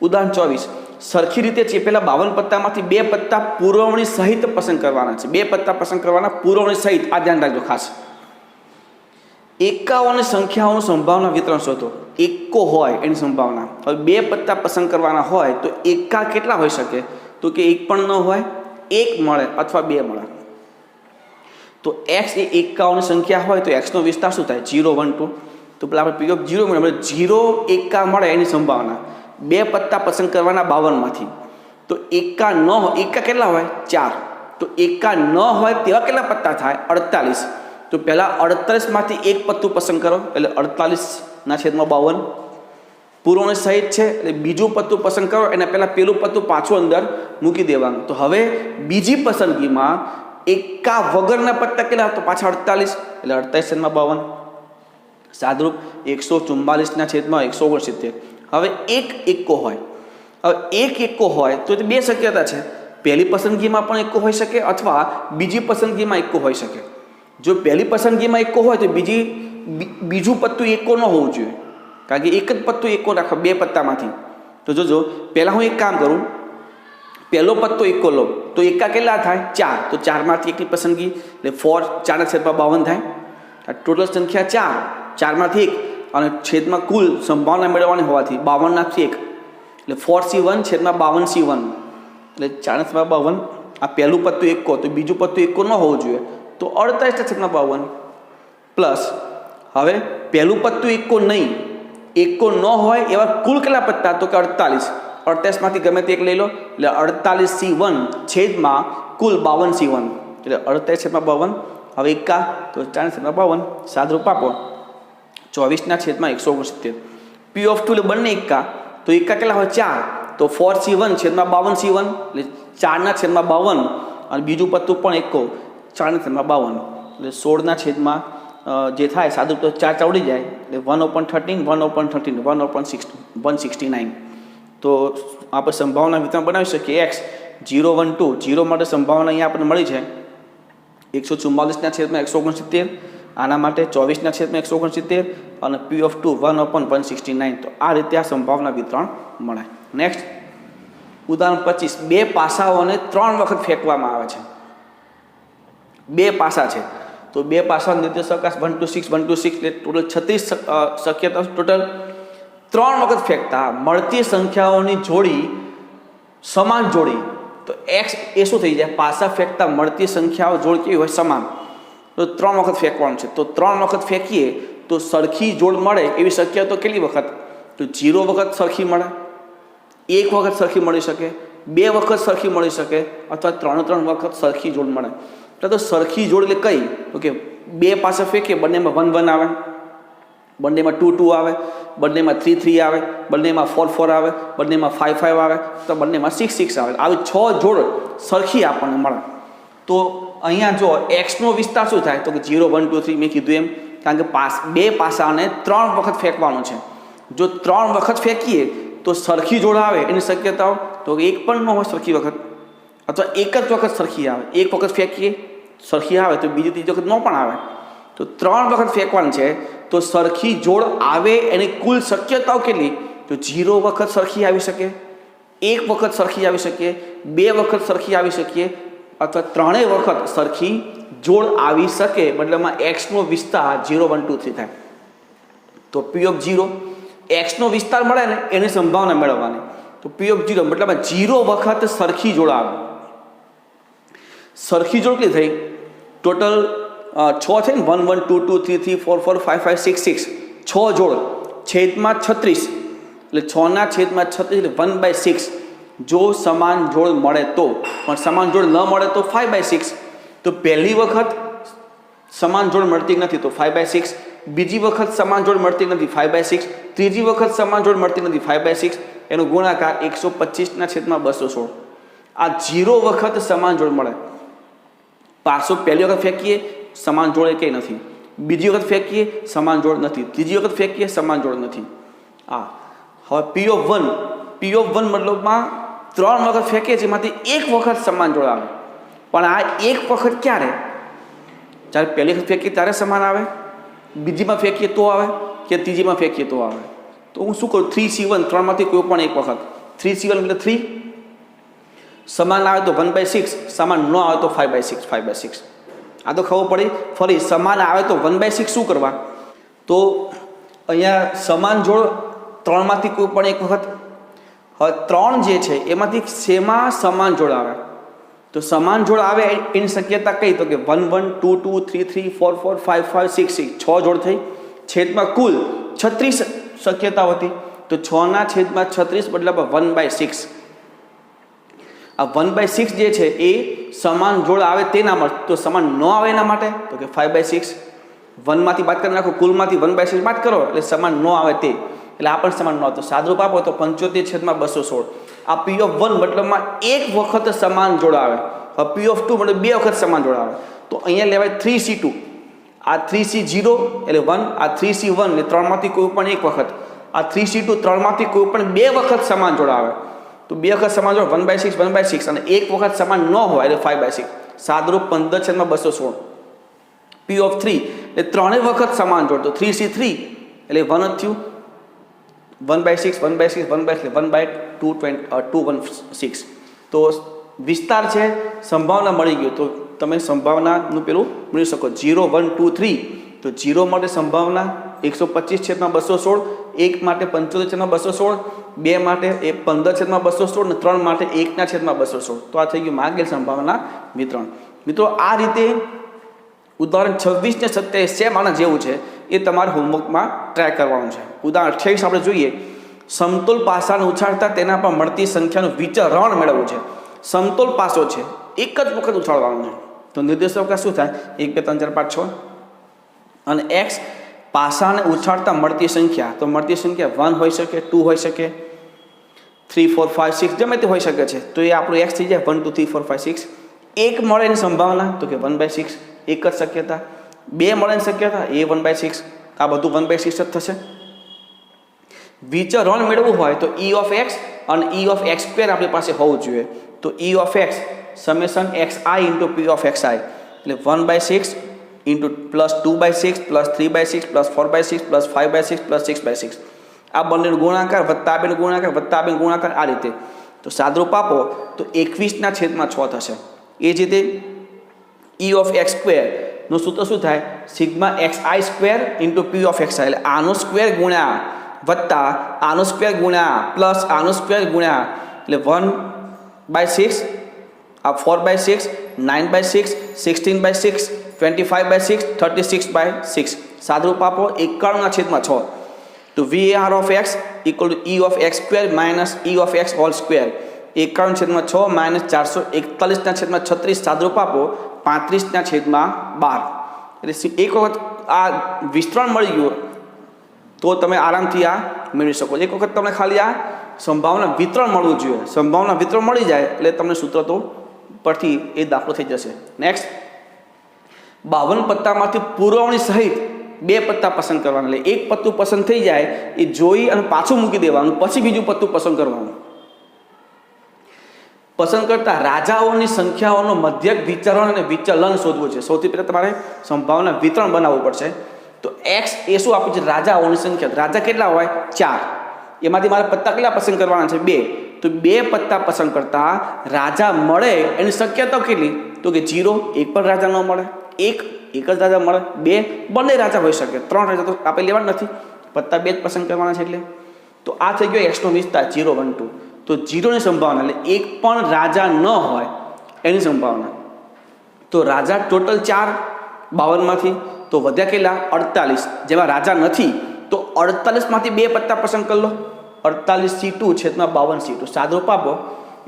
ઉદાહરણ 24. સરખી રીતે ચેપેલા 52 પત્તામાંથી 2 પત્તા પુરવણી સહિત પસંદ કરવાના છે. 2 પત્તા પસંદ કરવાના પુરવણી સહિત, આ ધ્યાન રાખજો ખાસ. 51 સંખ્યાઓનું સંભાવના વિતરણ શોધો. એકો હોય એની સંભાવના. હવે 2 પત્તા પસંદ કરવાના હોય તો એકા કેટલા હોઈ શકે? તો કે 1 પણ ન હોય, 1 મળે અથવા 2 મળે. તો x એ 51 સંખ્યા હોય તો x નો વિસ્તાર શું થાય? 0 1 2. તો પેલા આપણે પીઓ 0 મળે, 0 એકા મળે એની સંભાવના. 2 પત્તા પસંદ કરવાના 52 માંથી. તો એકા ન હોય, એકા કેટલા હોય? 4. તો એકા ન હોય તેવા કેટલા પત્તા થાય? 48. તો પહેલાં 48 માંથી 1 પત્તું પસંદ કરો એટલે 48/52 પુરવણી સહિત છે. એટલે બીજું પત્તું પસંદ કરો એને પહેલાં પેલું પત્તું પાછું અંદર મૂકી દેવાનું. તો હવે બીજી પસંદગીમાં એકા વગરના પત્તા કેટલા? તો પાછા 48 એટલે 48/52 સાદરૂપ 144/169. હવે એક એકો હોય. હવે એક એકો હોય તો 2 શક્યતા છે. પહેલી પસંદગીમાં પણ એકો હોઈ શકે અથવા બીજી પસંદગીમાં એકો હોઈ શકે. જો પહેલી પસંદગીમાં એકો હોય તો બીજું પત્તું એકો ન હોવું જોઈએ, કારણ કે એક જ પત્તું એકો રાખો બે પત્તામાંથી. તો જોજો, પહેલાં હું એક કામ કરું, પહેલો પત્તો એકો લઉં તો એકા કેટલા થાય? 4. તો 4માંથી એકની પસંદગી એટલે 4 4/52 થાય. આ ટોટલ સંખ્યા 4, 4માંથી 1 અને છેદમાં કુલ સંભાવના મેળવવાની હોવાથી 52 એટલે 4C1/52C1 એટલે 4/52. આ પહેલું પત્તું એકો તો બીજું પત્તું એકો ન હોવું જોઈએ, તો 48/52 પ્લસ હવે પહેલું પત્તું એકો નહીં, એકો ન હોય એવા કુલ કેટલા પત્તા? તો કે 48. 48માંથી ગમે તે એક લઈ લો એટલે 48C1 છેદમાં કુલ 52C1 એટલે 48/52. હવે એકા તો 40/52 સાદરૂપ આપો 24/169. P(2) એટલે બંને એકા, તો એકા કેટલા હોય? 4. તો 4C1/52C1 એટલે 4/52 અને બીજું પત્તું પણ એકો 4/52 એટલે 16 જે થાય સાદું તો 4 ચાવડી જાય એટલે 1/13 1/13 1/169. તો આપણે સંભાવના વિતરણ બનાવી શકીએ. x 0 1 2 0 માટે સંભાવના અહીંયા આપણને મળી છે 144/169. આના માટે 24/169 અને P(2) 1/169. તો આ રીતે આ સંભાવના વિતરણ મળે. નેક્સ્ટ ઉદાહરણ 25. બે પાસાઓને 3 વખત ફેંકવામાં આવે છે. બે પાસા છે તો બે પાસા નિર્દેશકાંક 1 2 6 1 2 6 એટલે ટોટલ 36 શક્યતા. ટોટલ 3 વખત ફેંકતા મળતી સંખ્યાઓની જોડી સમાન જોડી. તો x એ શું થઈ જાય? પાસા ફેંકતા મળતી સંખ્યાઓ જોડ કેવી હોય? સમાન. તો 3 વખત ફેંકવાનું છે. તો 3 વખત ફેંકીએ તો સરખી જોડ મળે એવી શક્યતા કેટલી વખત? તો 0 વખત સરખી મળે, 1 વખત સરખી મળી શકે, 2 વખત સરખી મળી શકે અથવા 3 વખત સરખી જોડ મળે. તો સરખી જોડ એટલે કઈ? તો કે બે પાસા ફેંકીએ બંનેમાં 1 1 આવે, બંનેમાં 2 2 આવે, બંનેમાં 3 3 આવે, બંનેમાં 4 4 આવે, બંનેમાં 5 5 આવે, તો બંનેમાં 6 6 આવે. આવી 6 જોડ સરખી આપણને મળે. તો અહીંયા જો એક્સનો વિસ્તાર શું થાય? તો કે 0 1 2 3 મેં કીધું એમ, કારણ કે બે પાસાને 3 વખત ફેંકવાનું છે. જો 3 વખત ફેંકીએ તો સરખી જોડ આવે એની શક્યતાઓ તો એક પણ ન હોય સરખી વખત, અથવા એક જ વખત સરખી આવે. એક વખત ફેંકીએ સરખી આવે તો બીજી ત્રીજી વખત ન પણ આવે. તો 3 વખત ફેંકવાનું છે તો સરખી જોડ આવે એની કુલ શક્યતાઓ કેટલી? તો 0 વખત સરખી આવી શકે, 1 વખત સરખી આવી શકે, 2 વખત સરખી આવી શકે અથવા 3 વખત સરખી જોડ આવી શકે. મતલબમાં એક્સનો વિસ્તાર 0 1 2 3 થાય. તો P(0) એક્સનો વિસ્તાર મળે ને એની સંભાવના મેળવવાની. તો P(0) મતલબમાં 0 વખત સરખી જોડ આવે. સરખી જોડ કેટલી થઈ? ટોટલ 6 છે ને, 1 1 2 2 3 3 4 4 5 5 6 6 6 જોડ છેદમાં 36 એટલે 6/36 એટલે 1/6. જો સમાન જોડ મળે તો, પણ સમાન જોડ ન મળે તો 5/6. તો પહેલી વખત સમાન જોડ મળતી નથી તો 5/6, બીજી વખત સમાન જોડ મળતી નથી 5/6, ત્રીજી વખત સમાન જોડ મળતી નથી 5/6. એનો ગુણાકાર 125/216. આ 0 વખત સમાન જોડ મળે. પાસો પહેલી વખત ફેંકીએ સમાન જોડ એ કંઈ નથી, બીજી વખત ફેંકીએ સમાન જોડ નથી, ત્રીજી વખત ફેંકીએ સમાન જોડ નથી. હવે P(1) મતલબમાં 3 વખત ફેંકીએ છીએ એમાંથી 1 વખત સમાન જોડ આવે. પણ આ 1 વખત ક્યારે? જ્યારે પહેલી વખત ફેંકીએ ત્યારે સમાન આવે, બીજીમાં ફેંકીએ તો આવે, કે ત્રીજીમાં ફેંકીએ તો આવે. તો હું શું કરું? 3C1 3માંથી કોઈ પણ એક વખત. 3C1 એટલે 3 સમાન આવે તો 1/6, સમાન ન આવે તો 5/6 5/6. આ તો ખબર પડી. ફરી સમાન આવે તો 1/6 શું કરવા? તો અહીંયા સમાન જોડ 3માંથી કોઈ પણ એક વખત. હવે 3 જે છે એમાંથી શેમાં સમાન જોડ આવે? તો સમાન જોડ આવે એની શક્યતા કઈ? તો કે 1 1 2 2 3 3 4 4 5 5 6 6 6 જોડ થઈ. છેદમાં કુલ 36 શક્યતા હતી. તો 6/36 મતલબ 1/6. આ 1/6 જે છે એ સમાન જોડ આવે તેના માટે. તો સમાન ન આવે એના માટે તો કે 5/6. 1માંથી બાદ કરી નાખો, કુલમાંથી 1/6 બાદ કરો એટલે સમાન ન આવે તે, એટલે આ પણ સમાન ન આવે. તો સાદરૂપ આપો તો 75/216. આ P(1) મતલબમાં 1 વખત સમાન જોડ આવે. હવે P(2) મતલબ 2 વખત સમાન જોડ આવે. તો અહીંયા લેવાય 3C2. આ 3C0 એટલે 1, આ 3C1 એટલે 3માંથી કોઈ પણ એક વખત, આ 3C2 3માંથી કોઈ પણ 2 વખત સમાન જોડ આવે. તો 2 વખત સમાન જો 1/6 1/6 અને એક વખત સમાન ન હોય એટલે 5/6 સાદરૂપ 15/216 P of 3 એટલે ત્રણેય વખત સમાન જોડ તો 3C3 એટલે 1 જ થયું 1/6 1/6 1/6 1/216 તો વિસ્તાર છે સંભાવના મળી ગયો તો તમે સંભાવનાનું પેલું મેળવી શકો 0 1 2 3 તો 0 માટે સંભાવના 125/216 1 માટે 75/216 2 માટે 15/216 અને 3 માટે 1/216 તો આ થઈ ગયું માગેલ સંભાવના વિતરણ મિત્રો આ રીતે ઉદાહરણ 26 ને 27 સેમ આના જેવું છે એ તમારે હોમવર્કમાં ટ્રાય કરવાનું છે ઉદાહરણ 28 આપણે જોઈએ સમતોલ પાસાને ઉછાળતા તેના પર મળતી સંખ્યાનું વિચરણ મેળવવું છે સમતોલ પાસો છે એક જ વખત ઉછાળવાનું છે તો નિર્દેશક શું થાય 1 2 3 4 5 6 અને x પાસાને ઉછાળતા મળતી સંખ્યા તો મળતી સંખ્યા 1 હોઈ શકે 2 હોઈ શકે 3 4 5 6 ગમે તે હોઈ શકે છે તો એ આપણું x થઈ જાય 1 2 3 4 5 6 એક મળેની સંભાવના તો કે 1/6 એક જ શક્યતા 2 મળેની શક્યતા એ 1/6 આ બધું 1/6 જ થશે વિચરણ મેળવવું હોય તો e of x અને e of x સ્ક્વેર આપણી પાસે હોવું જોઈએ તો e of x summation xi into p of xi એટલે 1/6 into plus 2/6 plus 3/6 plus 4/6 plus 5/6 plus 6/6 આ બંનેનો ગુણાકાર વત્તા બેનો ગુણાકાર વત્તા બેનો ગુણાકાર આ રીતે તો સાદરૂપ આપો તો 21/6 થશે એ જ રીતે e of x સ્ક્વેર નું સૂત્ર શું થાય sigma xi square into p of xi એટલે આનો સ્ક્વેર ગુણ્યા વત્તા આનો સ્ક્વેર ગુણ્યા પ્લસ આનો સ્ક્વેર ગુણ્યા એટલે 1/6 આ 4/6 9/6 16/6 25/6 36/6 સાદરૂપ આપો 91/6 તો VAR of x equal to e of x square minus e of x whole square 91/6 minus 441/36 સાદરૂપ આપો 35/12 એટલે એક વખત આ વિસ્તરણ મળી ગયું તો તમે આરામથી આ મેળવી શકો એક વખત તમને ખાલી આ સંભાવના વિતરણ મળવું જોઈએ સંભાવના વિતરણ મળી જાય એટલે તમને સૂત્ર તો પરથી એ દાખલો થઈ જશે નેક્સ્ટ 52 પત્તામાંથી પુરવણી સહિત 2 પત્તા પસંદ કરવાના એટલે એક પત્તું પસંદ થઈ જાય એ જોઈ અને પાછું મૂકી દેવાનું પછી બીજું પત્તું પસંદ કરવાનું પસંદ કરતા રાજાઓની સંખ્યાઓનો મધ્યક વિચરણ અને વિચલન શોધવું છે સૌથી પહેલાં તમારે સંભાવના વિતરણ બનાવવું પડશે તો x એ શું આપ્યું છે રાજાઓની સંખ્યા રાજા કેટલા હોય 4 એમાંથી મારે પત્તા કેટલા પસંદ કરવાના છે 2 તો 2 પત્તા પસંદ કરતા રાજા મળે એની શક્યતા કેટલી તો કે 0 એક પણ રાજા ન મળે એક જ રાજા મળે 2 બંને રાજા હોઈ શકે 3 રાજા તો આપણે લેવા નથી પત્તા 2 જ પસંદ કરવાના છે એટલે તો આ થઈ ગયો x નો વિસ્તાર 0 1 2 તો 0 ની સંભાવના એટલે એક પણ રાજા ન હોય એની સંભાવના તો રાજા ટોટલ 4 52માંથી તો વધ્યા કેટલા 48 જેમાં રાજા નથી તો 48માંથી 2 પત્તા પસંદ કરી લો 48C2/52C2 સાદરૂપ આપો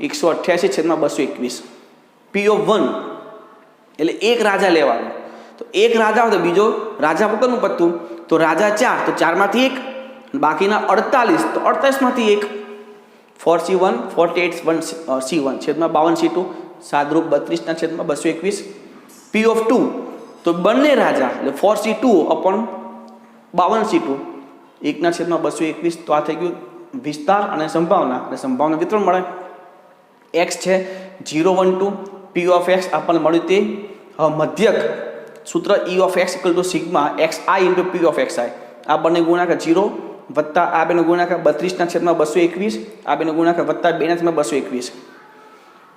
188/221 P of 1 એટલે એક રાજા લેવાનો તો એક રાજા હોય તો બીજો રાજા વગરનું પત્તું તો રાજા 4 તો 4માંથી 1 બાકીના 48 તો 48માંથી 1 4C1 48C1/52C2 સાદરૂપ 32/221 P of 2 તો બંને રાજા એટલે 4C2/52C2 1/221 તો આ થઈ ગયું વિસ્તાર અને સંભાવના એટલે સંભાવના વિતરણ મળે x છે 0 1 2 p of x આપણને મળ્યું તે મધ્યક સૂત્ર e of x equal to sigma xi into p of xi આ બંને ગુણાકાર 0 વત્તા આ બેનો ગુણાકાર 32/221 આ બેનો ગુણાકાર વત્તા 2/221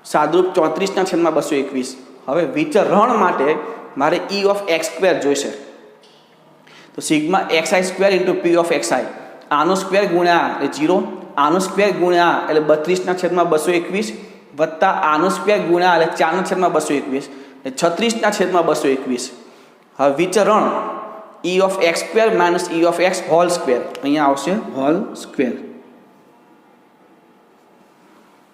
સાદરૂપ 34/221 હવે વિચરણ માટે મારે e of x સ્ક્વેર જોઈશે તો sigma xi square into p of xi આનો સ્ક્વેર ગુણ્યા એટલે 0 આનો સ્ક્વેર ગુણ્યા એટલે 32/221 વત્તા આનો સ્ક્વેર ગુણ્યા એટલે 4/221 એટલે 36/221 હવે વિચરણ e of x square minus e of x whole square અહીંયા આવશે હોલ સ્ક્વેર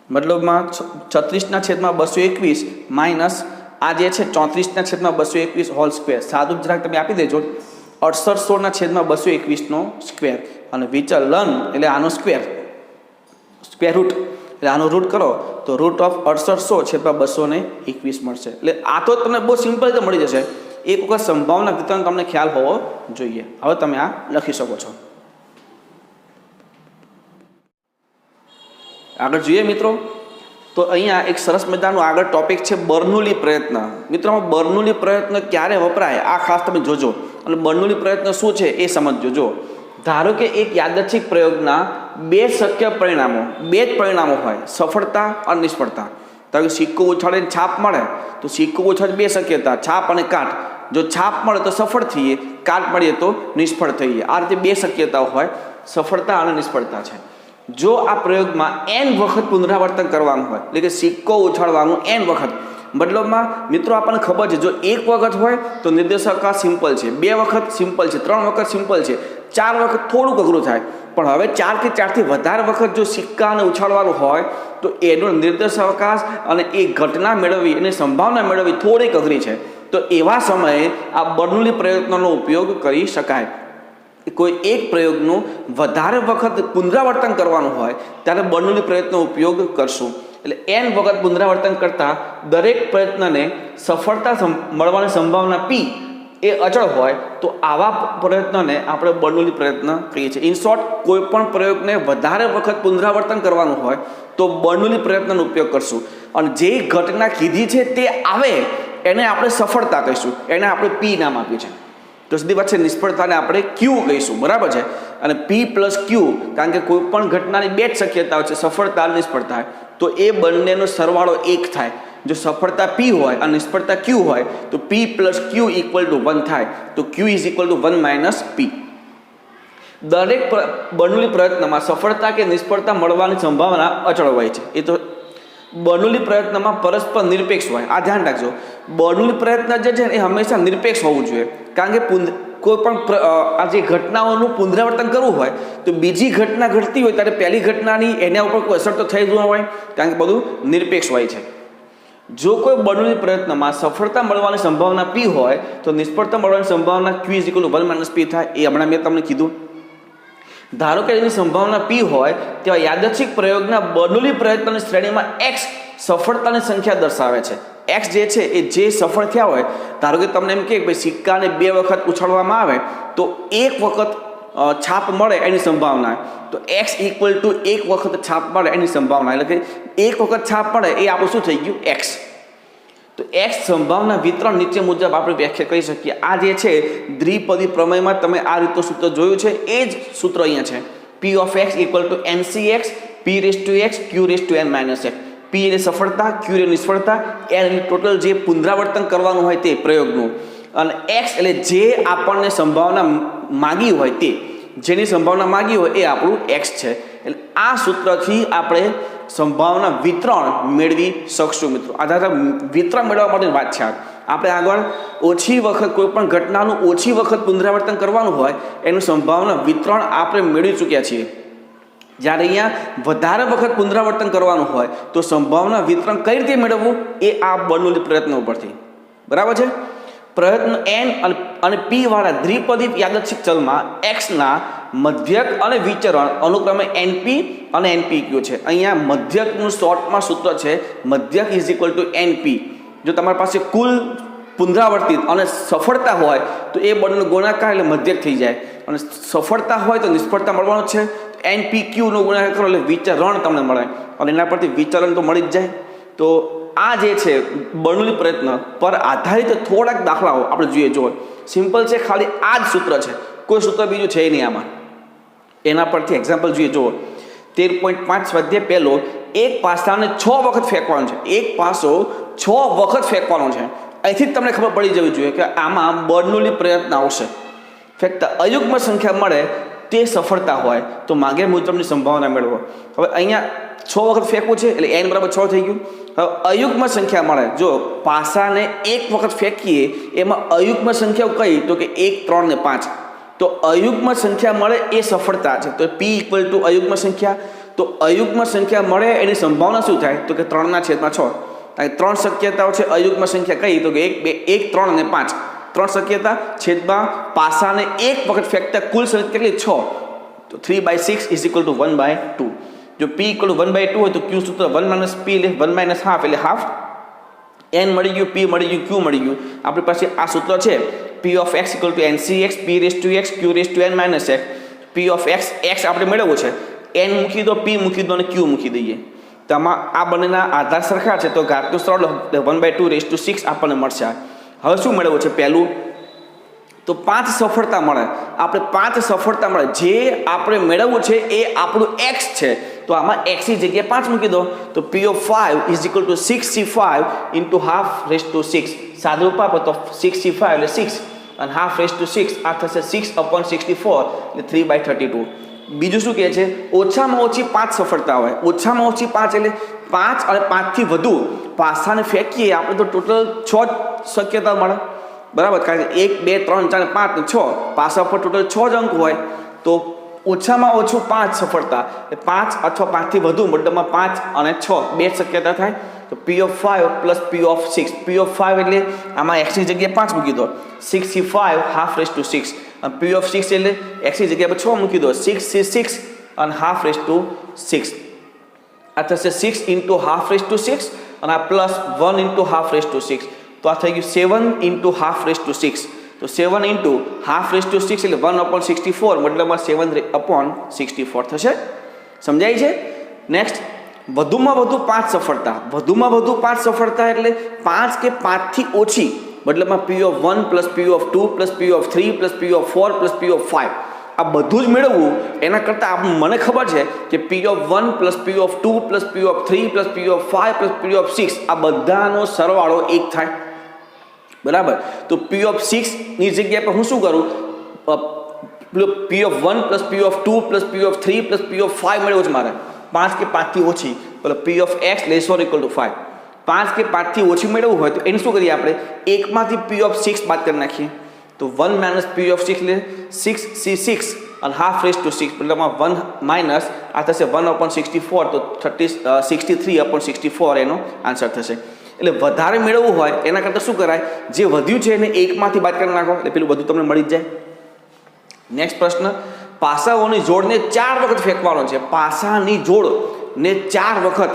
મતલબમાં 36/221 માઇનસ આ જે છે 34/221 હોલ સ્ક્વેર સાદું જરાક તમે આપી દેજો 68/221 નો સ્ક્વેર અને વિચલન એટલે આનો સ્ક્વેર રૂટ એટલે આનો રૂટ કરો તો રૂટ ઓફ 68/221 મળશે એટલે આ તો તમને બહુ સિમ્પલ રીતે મળી જશે એક વખત સંભાવના વિતરણ તમને ખ્યાલ હોવો જોઈએ હવે તમે આ લખી શકો છો આગળ જોઈએ મિત્રો, તો અહીંયા એક સરસ મજાનું આગળ ટોપિક છે બર્નોલી પ્રયત્ન. મિત્રો બર્નોલી પ્રયત્ન ક્યારે વપરાય આ ખાસ તમે જોજો, અને બર્નોલી પ્રયત્ન શું છે એ સમજજો. જો ધારો કે એક યાદચ્છિક પ્રયોગના બે શક્ય પરિણામો, બે જ પરિણામો હોય, સફળતા અને નિષ્ફળતા. ધારો કે સિક્કો ઉછાળીને છાપ મળે તો સિક્કો ઉછાળી બે શક્યતા, છાપ અને કાટ. જો છાપ મળે તો સફળ થઈએ, કાટ મળીએ તો નિષ્ફળ થઈએ. આ રીતે બે શક્યતાઓ હોય, સફળતા અને નિષ્ફળતા છે. જો આ પ્રયોગમાં n વખત પુનરાવર્તન કરવાનું હોય, એટલે કે સિક્કો ઉછાળવાનું n વખત, મતલબમાં મિત્રો આપણને ખબર છે જો એક વખત હોય તો નિર્દેશાંક સિમ્પલ છે, બે વખત સિમ્પલ છે, ત્રણ વખત સિમ્પલ છે, ચાર વખત થોડુંક અઘરું થાય. પણ હવે 4 કે 4થી વધારે વખત જો સિક્કાને ઉછાળવાનું હોય તો એનો નિર્દેશાવકાશ અને એ ઘટના મેળવવી, એની સંભાવના મેળવવી થોડીક અઘરી છે. તો એવા સમયે આ બર્નોલી પ્રયત્નનો ઉપયોગ કરી શકાય. કોઈ એક પ્રયોગનું વધારે વખત પુનરાવર્તન કરવાનું હોય ત્યારે બર્નોલી પ્રયત્નનો ઉપયોગ કરશું. એટલે n વખત પુનરાવર્તન કરતાં દરેક પ્રયત્નને સફળતા મળવાની સંભાવના p એ અચળ હોય તો આવા પ્રયત્નને આપણે બર્નોલી પ્રયત્ન કહીએ છીએ. ઇન શોર્ટ, કોઈ પણ પ્રયોગને વધારે વખત પુનરાવર્તન કરવાનું હોય તો બર્નોલી પ્રયત્નનો ઉપયોગ કરશું. અને જે ઘટના કીધી છે તે આવે એને આપણે સફળતા કહીશું, એને આપણે p નામ આપ્યું છે. તો સીધી વાત છે, નિષ્ફળતાને આપણે q કહીશું, બરાબર છે. અને p પ્લસ q, કારણ કે કોઈ પણ ઘટનાની બે જ શક્યતાઓ છે, સફળતા અને નિષ્ફળતા, તો એ બંનેનો સરવાળો 1 થાય. જો સફળતા p હોય અને નિષ્ફળતા q હોય તો p plus q equal to 1 થાય. તો q is equal to 1 minus p. દરેક બર્નોલી પ્રયત્નમાં સફળતા કે નિષ્ફળતા મળવાની સંભાવના અચળ હોય છે. એ તો બર્નોલી પ્રયત્નમાં પરસ્પર નિરપેક્ષ હોય, આ ધ્યાન રાખજો. બર્નોલી પ્રયત્ન જે છે એ હંમેશા નિરપેક્ષ હોવું જોઈએ, કારણ કે કોઈ પણ આ જે ઘટનાઓનું પુનરાવર્તન કરવું હોય તો બીજી ઘટના ઘટતી હોય ત્યારે પહેલી ઘટનાની એના ઉપર કોઈ અસર તો થઈ જ હોય, કારણ કે બધું નિરપેક્ષ હોય છે. જો કોઈ બર્નોલી પ્રયત્નમાં સફળતા મળવાની સંભાવના p હોય તો નિષ્ફળતા મળવાની સંભાવના q is equal to 1 minus p થાય. એ હમણાં મેં તમને કીધું. ધારો કે એની સંભાવના p હોય તેવા યાદચ્છિક પ્રયોગના બર્નોલી પ્રયત્નની શ્રેણીમાં x સફળતાની સંખ્યા દર્શાવે છે. x જે છે એ જે સફળ થયા હોય, ધારો કે તમને એમ કે ભાઈ સિક્કાને 2 વખત ઉછાળવામાં આવે તો 1 વખત છાપ મળે એની સંભાવના, તો x ઇક્વલ ટુ 1 વખત છાપ મળે એની સંભાવના, એટલે કે 1 વખત છાપ મળે એ આપણું શું થઈ ગયું, x. તો x સંભાવના વિતરણ નીચે મુજબ આપણે વ્યાખ્યા કરી શકીએ. આ જે છે દ્વિપદી પ્રમેયમાં તમે આ રીતનું સૂત્ર જોયું છે, એ જ સૂત્ર અહીંયા છે. p of x equal to ncx p raise to x q raise to n minus x. p એટલે સફળતા, q એટલે નિષ્ફળતા, n એટલે ટોટલ જે પુનરાવર્તન કરવાનું હોય તે પ્રયોગનું, અને x એટલે જે આપણને સંભાવના માગી હોય તે, જેની સંભાવના માગી હોય એ આપણું x છે. એટલે આ સૂત્રથી આપણે સંભાવના વિતરણ મેળવી શકશું મિત્રો. આધાર વિતરણ મેળવવા માટેની વાત છે. આપણે આગળ ઓછી વખત કોઈ પણ ઘટનાનું ઓછી વખત પુનરાવર્તન કરવાનું હોય એનું સંભાવના વિતરણ આપણે મેળવી ચૂક્યા છીએ. જ્યારે અહીંયા વધારે વખત પુનરાવર્તન કરવાનું હોય તો સંભાવના વિતરણ કઈ રીતે મેળવવું એ આ બર્નોલી પ્રયત્નો ઉપરથી, બરાબર છે. પ્રયત્ન n અને p વાળા દ્વિપદી યાદચ્છિક ચલમાં x ના મધ્યક અને વિચરણ અનુક્રમે np અને npq છે. અહીંયા મધ્યકનું શોર્ટમાં સૂત્ર છે મધ્યક ઇઝ ઇક્વલ ટુ np. જો તમારી પાસે કુલ પુનરાવર્તિત અને સફળતા હોય તો એ બંનેનો ગુણાકાર એટલે મધ્યક થઈ જાય, અને સફળતા હોય તો નિષ્ફળતા મળવાનું છે. npq નો ગુણાકાર કરો એટલે વિચરણ તમને મળે, અને એના પરથી વિચરણ તો મળી જ જાય. તો આ જે છે બર્નોલી પ્રયત્ન પર આધારિત થોડાક દાખલાઓ આપણે જોઈએ. જો સિમ્પલ છે, ખાલી આ જ સૂત્ર છે, કોઈ સૂત્ર બીજું છે નહીં આમાં. એના પરથી એક્ઝામ્પલ જોઈએ. જુઓ 13.5 સ્વાધ્યાય પહેલો, એક પાસાને 6 વખત ફેંકવાનો છે. એક પાસો 6 વખત ફેંકવાનો છે. અહીંથી જ તમને ખબર પડી જવી જોઈએ કે આમાં બર્નોલી પ્રયત્ન આવશે. ફેંકતા અયુગ્મ સંખ્યા મળે તે સફળતા હોય તો માગે મુજબની સંભાવના મેળવો. હવે અહીંયા 6 વખત ફેંકવું છે એટલે n બરાબર 6 થઈ ગયું. હવે અયુગ્મ સંખ્યા મળે, જો પાસાને 1 વખત ફેંકીએ એમાં અયુગ્મ સંખ્યાઓ કઈ, તો કે 1, 3 ને 5. તો અયુગ્મ સંખ્યા મળે એ સફળતા છે. તો p ઇક્વલ ટુ અયુગ્મ સંખ્યા. તો અયુગ્મ સંખ્યા મળે એની સંભાવના શું થાય, તો કે 3/6. કારણ કે 3 શક્યતાઓ છે. અયુગ્મ સંખ્યા કઈ, તો કે 1, 3 અને 5. 3 શક્યતા છેદમાં પાસાને 1 વખત ફેંકતા કુલ સંખ્યા કેટલી, 6. તો 3/6 ઇઝ ઇક્વલ ટુ 1/2. જો p ઇક્વલ ટુ 1/2 હોય તો q સૂત્ર 1 માઇનસ p એટલે 1 માઇનસ હાફ એટલે હાફ. n મળી ગયું, p મળી ગયું, q મળી ગયું. આપણી પાસે આ સૂત્ર છે p of x equal to ncx p raise to x q raise to n minus x. p of x x આપણે મેળવવું છે. એન મૂકી દો, પી મૂકી દો અને ક્યુ મૂકી દઈએ. તો આમાં આ બંનેના આધાર સરખા છે તો ઘાતનું સરળ 1/2 આપણને મળશે. હવે શું મેળવવું છે? પહેલું તો 5 સફળતા મળે. આપણે 5 સફળતા મળે. જે આપણે મેળવવું છે એ આપણું x છે. તો આમાં x ની જગ્યાએ 5 મૂકી દો. તો p of 5 is equal to 6c5 into half raised to 6. સાદુરૂપ આપો તો 6c5 એટલે 6 અને half raised to 6 આ થશે 6/64 એટલે 3/32. બીજું શું કહે છે? ઓછામાં ઓછી 5 સફળતા હોય. ઓછામાં ઓછી 5 એટલે 5 અને 5 થી વધુ પાસાને ફેંકીએ આપણે તો ટોટલ 6 શક્યતા મળે. બરાબર? કારણ કે 1 2 3 4 5 ને 6 પાસા પર ટોટલ 6 જ અંક હોય. તો ઓછામાં ઓછું 5 સફળતા એ 5 અથવા 5 થી વધુ મતલબમાં 5 અને 6 બે શક્યતા થાય. તો p of 5 plus p of 6. p of 5 એટલે આમાં x ની જગ્યાએ 5 મૂકી દો. 6c5 half raised to 6 અને p of 6 એટલે x ની જગ્યાએ 6 મૂકી દો. 6c6 અને half raised to 6 આ થશે 6 into half raised to 6 અને આ plus 1 into half raised to 6. તો આ થઈ ગયું 7 into half raised to 6. તો 7 into half raised to 6 એટલે 1/64 મતલબમાં 7/64 થશે. સમજાય છે? નેક્સ્ટ, વધુમાં વધુ 5 સફળતા. વધુમાં વધુ 5 સફળતા એટલે 5 કે 5 થી ઓછી મતલબમાં p of 1 plus p of 2 plus p of 3 plus p of 4 plus p of 5 આ બધું જ મેળવવું એના કરતાં મને ખબર છે કે p of 1 plus p of 2 plus p of 3 plus p of 5 plus p of 6 આ બધાનો સરવાળો 1 થાય. બરાબર? તો p of 6 ની જગ્યાએ પર હું શું કરું? p of 1 plus p of 2 plus p of 3 plus p of 5 મેળવવું છે મારે. 5 કે 5 થી ઓછી એટલે p of x less or equal to 5. 5 કે 5 થી ઓછી મેળવવું હોય તો એને શું કરીએ આપણે? એકમાંથી p of 6 બાદ કરી નાખીએ. તો 1 minus p of 6 એટલે 6c6 અને half raised to 6 મતલબમાં 1 minus આ થશે 1/64 તો 63/64 એનો આન્સર થશે. એટલે વધારે મેળવવું હોય એના કરતાં શું કરાય? જે વધ્યું છે એને એકમાંથી બાદ કરી નાખો એટલે પેલું બધું તમને મળી જ જાય. નેક્સ્ટ પ્રશ્ન, પાસાઓની જોડને 4 વખત ફેંકવાનો છે. પાસાની જોડને 4 વખત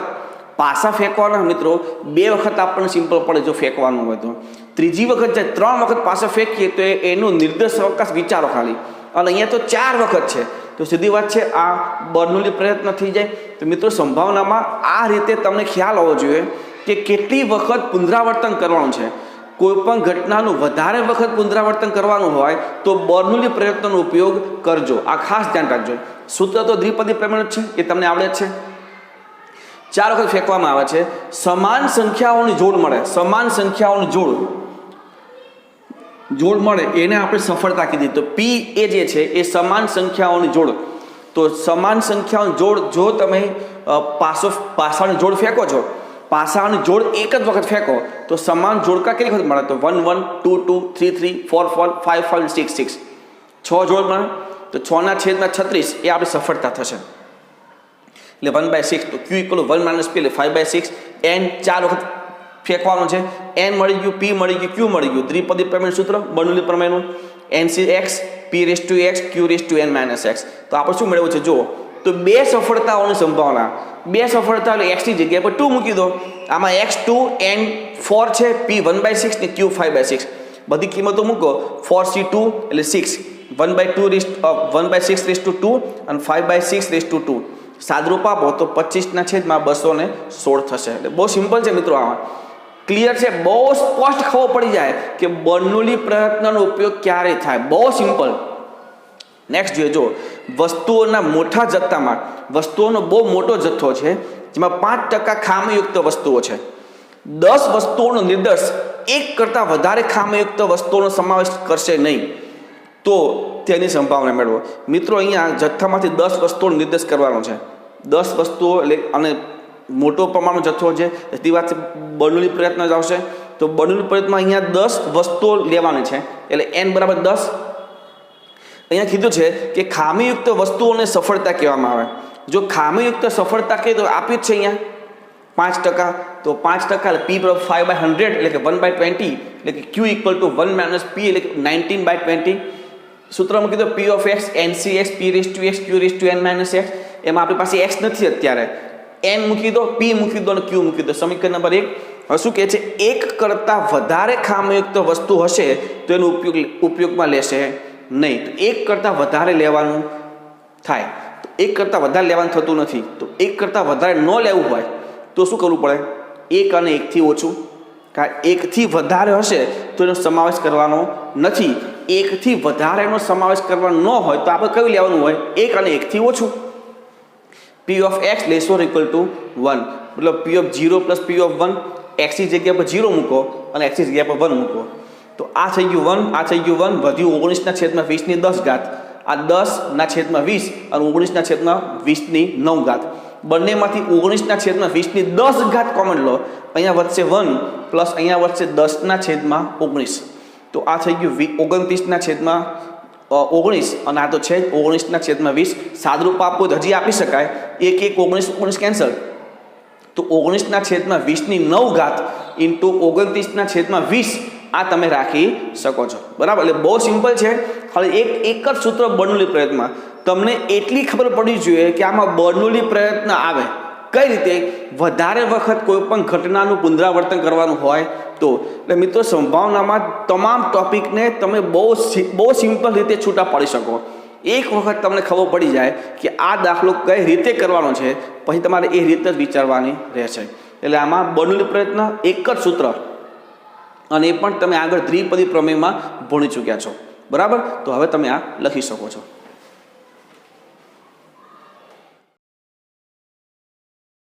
પાસા ફેંકવાના મિત્રો. 2 વખત આપણને સિમ્પલ પડે જો ફેંકવાનું હોય તો. ત્રીજી વખત જાય 3 વખત પાસા ફેંકીએ તો એનો નિર્દેશ અવકાશ વિચારો ખાલી. અને અહીંયા તો 4 વખત છે તો સીધી વાત છે આ બર્નોલી પ્રયત્ન થઈ જાય. તો મિત્રો સંભાવનામાં આ રીતે તમને ખ્યાલ હોવો જોઈએ કે કેટલી વખત પુનરાવર્તન કરવાનું છે. કોઈ પણ ઘટનાનું વધારે વખત પુનરાવર્તન કરવાનું હોય તો બર્નોલી પ્રયત્નનો ઉપયોગ કરજો. આ ખાસ ધ્યાન રાખજો. સૂત્ર તો દ્વિપદી પ્રમેય છે, એ તમને આવડે જ છે. 4 વખત ફેંકવામાં આવે છે. સમાન સંખ્યાઓની જોડ મળે. સમાન સંખ્યાઓની જોડ મળે એને આપણે સફળતા કીધી. તો p એ જે છે એ સમાન સંખ્યાઓની જોડ. તો સમાન સંખ્યાઓની જોડ જો તમે પાસાની જોડ ફેંકો છો, પાસાની જોડ એક જ વખત ફેંકો તો સમાન જોડકા કેટલી વખત મળે? તો 1 1 2 2 3 3 4 4 5 5 6 6 6 જોડ મળે. તો 6/36 એ આપણી સફળતા થશે. એટલે 1/6 તો q = 1 - p એટલે 5/6. n 4 વખત ફેંકવાનો છે. n મળી ગયું, p મળી ગયું, q મળી ગયું. દ્વિપદી પ્રમેય સૂત્ર Bernoulli પ્રમેયનું NCx p⁻x q⁻n - x. તો આપણે શું મેળવવું છે? જુઓ તો 2 સફળતાઓની સંભાવના. 2 સફળતા એટલે x ની જગ્યાએ પર 2 મૂકી દો. આમાં x2 n 4 છે, p 1/6 ને q 5/6. બધી કિંમતો મૂકો. 4c2 એટલે 6, 1/6 અને 5/6 સાદરૂપ આપો તો 25/216 થશે. એટલે બહુ સિમ્પલ છે મિત્રો. આમાં ક્લિયર છે? બહુ સ્પષ્ટ ખબર પડી જાય કે બર્નોલી પ્રયત્નનો ઉપયોગ ક્યારે થાય. બહુ સિમ્પલ. નેક્સ્ટ જો વસ્તુઓના મોટા જથ્થામાં વસ્તુઓનો બહુ મોટો જથ્થો છે જેમાં 5% ખામીયુક્ત વસ્તુઓ છે. 10 વસ્તુઓનો નિર્દેશ 1 કરતાં વધારે ખામીયુક્ત વસ્તુઓનો સમાવેશ કરશે નહીં તો તેની સંભાવના મેળવો. મિત્રો અહીંયા જથ્થામાંથી 10 વસ્તુઓનો નિર્દેશ કરવાનો છે. 10 વસ્તુઓ એટલે અને મોટો પ્રમાણનો જથ્થો છે તે વાત બર્નોલી પ્રયત્ન જ આવશે. તો બર્નોલી પ્રયત્નમાં અહીંયા 10 વસ્તુઓ લેવાની છે એટલે n = 10. અહીંયા કીધું છે કે ખામીયુક્ત વસ્તુઓને સફળતા કહેવામાં આવે. જો ખામીયુક્ત સફળતા કહીએ તો આપ્યું જ છે અહીંયા 5%. તો 5% એટલે p = 5/100 એટલે કે 1/20 એટલે કે q = 1 - p એટલે કે 19/20. સૂત્રમાં કીધું p of x NCx p⁻x q⁻n - x. એમાં આપણી પાસે x નથી અત્યારે. n મૂકી દો, p મૂકી દો અને q મૂકી દો. સમીકરણ નંબર 1. હવે શું કહે છે? 1 કરતાં વધારે ખામીયુક્ત વસ્તુ હશે તો એનો ઉપયોગમાં લેશે નહીં. તો 1 કરતાં વધારે લેવાનું થાય. તો એક કરતાં વધારે લેવાનું થતું નથી. તો એક કરતાં વધારે ન લેવું હોય તો શું કરવું પડે? એક અને એકથી ઓછું. કારણ એકથી વધારે હશે તો એનો સમાવેશ કરવાનો નથી. એકથી વધારેનો સમાવેશ કરવાનો ન હોય તો આપણે કયું લેવાનું હોય? એક અને એકથી ઓછું. P of X less or equal to 1, મતલબ P of 0 plus P of 1, એક્સની જગ્યા પર 0 મૂકો અને એક્સની જગ્યા પર 1 મૂકો. તો આ થઈ ગયું 1, આ થઈ ગયું 1, વધ્યું 19/20 આ 10/20 અને 19/20 બંનેમાંથી 19/20 કોમન લો. અહીંયા વધશે 1 પ્લસ અહીંયા વધશે 10/19. તો આ થઈ ગયું 29/19 અને આ તો છે જ 19/20. સાદરૂપ આપવું તો હજી આપી શકાય. 1 19 કેન્સલ. તો 19/20 ઇન્ટુ 29/20 આ તમે રાખી શકો છો. બરાબર? એટલે બહુ સિમ્પલ છે. ખાલી એક જ સૂત્ર બર્નોલી પ્રયત્નમાં. તમને એટલી ખબર પડવી જોઈએ કે આમાં બર્નોલી પ્રયત્ન આવે કઈ રીતે, વધારે વખત કોઈ પણ ઘટનાનું પુનરાવર્તન કરવાનું હોય તો. એટલે મિત્રો, સંભાવનામાં તમામ ટોપિકને તમે બહુ સિમ્પલ રીતે છૂટા પાડી શકો. એક વખત તમને ખબર પડી જાય કે આ દાખલો કઈ રીતે કરવાનો છે, પછી તમારે એ રીતે જ વિચારવાની રહેશે. એટલે આમાં બર્નોલી પ્રયત્ન એક જ સૂત્ર, અને એ પણ તમે આગળ દ્વિપદી પ્રમેયમાં ભણી ચૂક્યા છો. બરાબર? તો હવે તમે આ લખી શકો છો.